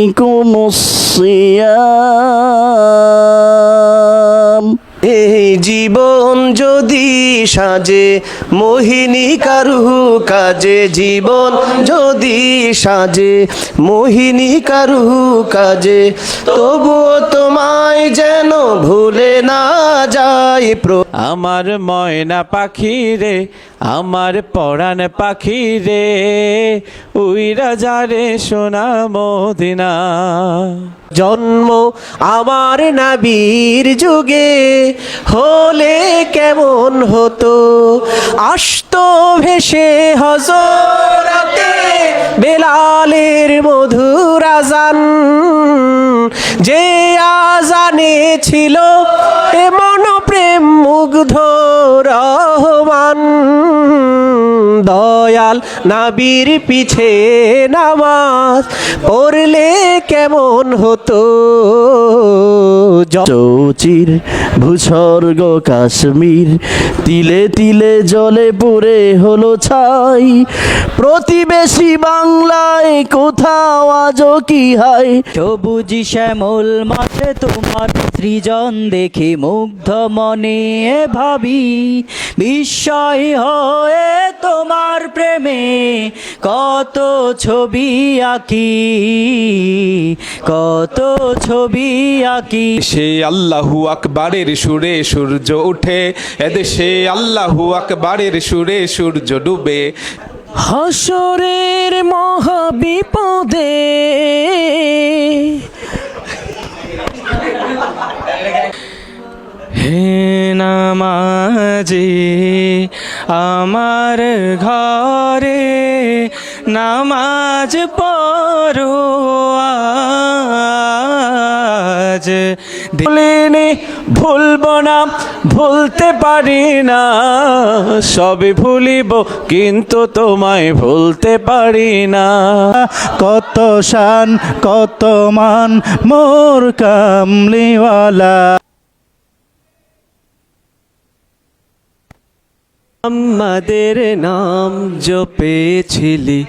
আলাইকুমুস সিয়াম। এই জীবন যদি সাজে মোহিনী কারু কাজে, জীবন যদি সাজে মোহিনী কারু কাজে, তবুও তোমায় যেন ভুলে না যায়। আমার ময়না পাখি রে, আমার পরাণ পাখি রে, উইরা যারে সোনা মদিনা। জন্ম আমার নবীর যুগে হলে কেমন হতো, আসতো ভেসে হযরতে বেলালের মধুর আজান, যে আজানে ছিল এমন প্রেম মুগ্ধ রহমান। দয়াল নবীর পিছে নামাজ পড়লে কেমন হতো, চৌচির ভূস্বর্গ কাশ্মীর তিলে তিলে জলে পড়ে হলো ছাই। প্রতিবেশী বাংলায় কোথাও আজও কি হায়। সবুজ শ্যামল মাঠে তোমার সৃজন দেখে মুগ্ধ মনে ভাবি, বিস্ময় হয়ে তোমার প্রেমে কত ছবি আঁকি, কত ছবি আঁকি। সে আল্লাহু আকবারের সুরে সূর্য উঠে, এদেশে আল্লাহু আকবারের সুরে সূর্য ডুবে। হাসরের মহাবিপদে হে নামাজি আমার ঘরে নামাজ পড়ো আজ। দিলিনি ভুলব না, ভুলতে পারি না, সবে ভুলিব কিন্তু তোমায় ভুলতে পারি না। কত শান কত মান মোর কামলিওয়ালা। আমাদের নাম জপেছিলি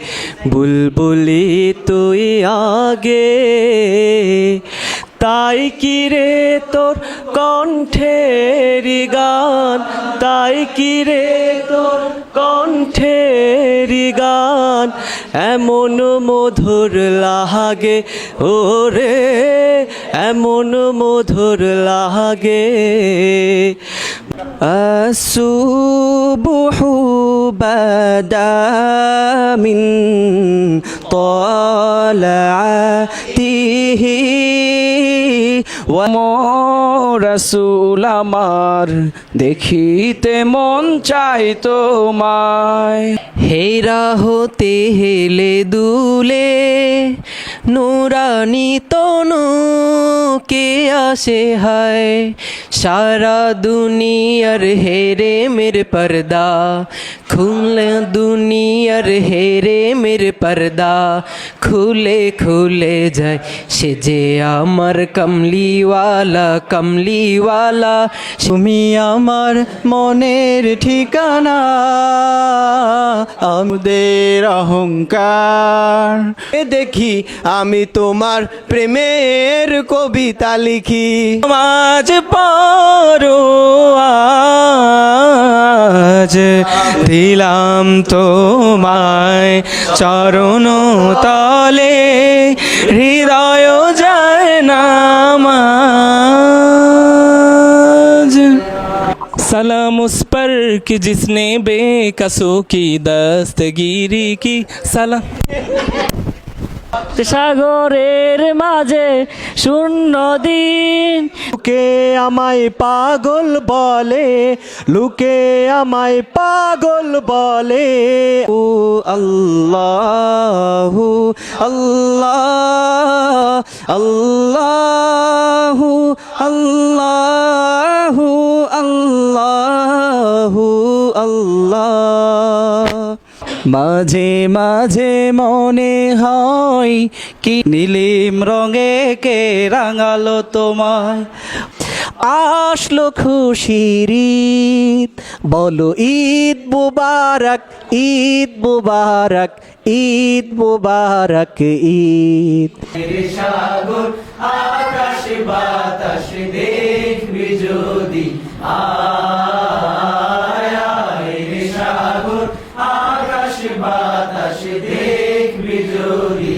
বুলবুলি তুই আগে, তাই কি রে তোর কণ্ঠের গান, তাই কি রে তোর কণ্ঠের গান এমন মধুর লাগে ওরে, এমন মধুর লাগে। الصبح بدا من طلعته রাসূল আমার দেখিতে মন চাই তোমায়। হেরা হতে হেলে দুলে নুরানি তনু কে আসে হায়, সারা দুনিয়ার হেরে মেরে পর্দা খুলে, দুনিয়ার হেরে মেরে পর্দা খুলে খুলে যায়। সে যে আমার কমলিওয়ালা, কমলিওয়ালা। তুমি আমার মনের ঠিকানা, আমাদের অহংকার। দেখি আমি তোমার প্রেমের কবিতা লিখি। নামাজ পড়ো আজ, দিলাম তোমায় চরণ তলে, হৃদয় যায় নামাজ। सलाम उस पर कि जिसने बेकसों की दस्तगीरी की। सलाम সাগরের মাঝে শূন্য দিন, লুকে আমায় পাগল বলে, লুকে আমায় পাগল বলে। ও আল্লাহু আল্লাহ, আল্লাহু আল্লাহু আল্লাহু আল্লাহ। মাঝে মাঝে মনে হয় কি নীলিম রঙে কে রাঙালো তোমায়, আসলো খুশির ঈদ বলো ঈদ মুবারক, ঈদ মুবারক, ঈদ মুবারক, ঈদ। সাগর আকাশ বাতাস দেখবি যদি সাগর আকাশ বাতাস দেখবি যদি